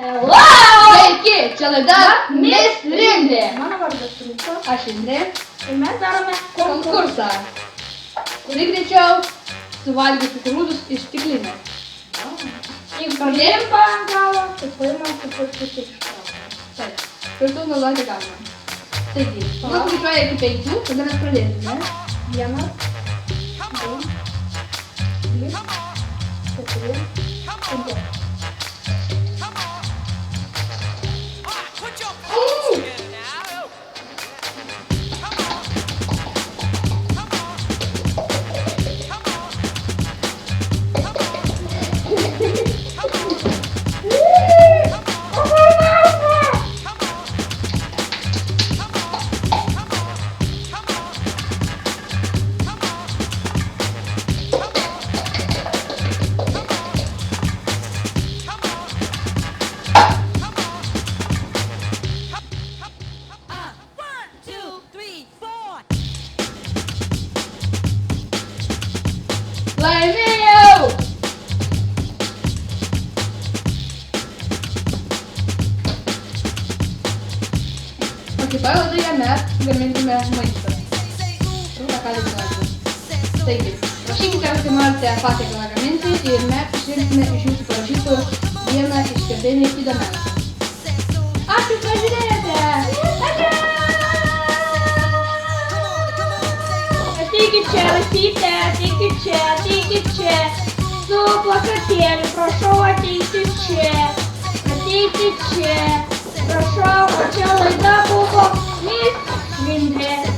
Sveiki, čia laida Miss Rindė. Mano vardas Rūkas. Aš Indrė. Ir mes darome Konkursą. Kuri greičiau suvalgys kukurūzus iš stiklinės. Jeigu palimpa ant galo, tai paimam truputį iš galo. Taip. Kartu naudoti galima. Taigi, jūs skaičiuoja iki 5, tada mes pradėsime. 1, 2, 3, 4, 5. Laimėjau! O kitoje laidoje mes gaminsime maistą. Rūta ką žinoti. Taigi, rašykite, ar tai norite patiekalą gaminti ir mes išrinksime iš jūsų parašytų vieną išskirtinį įdomiausią. Ačiū, kad žiūrėjote! Ateikit čia, Rasytė, ateikit čia. Su plakatėliu, prašau ateiti čia. Ateikit čia. Prašau, o čia laida buvo Miss Rindė.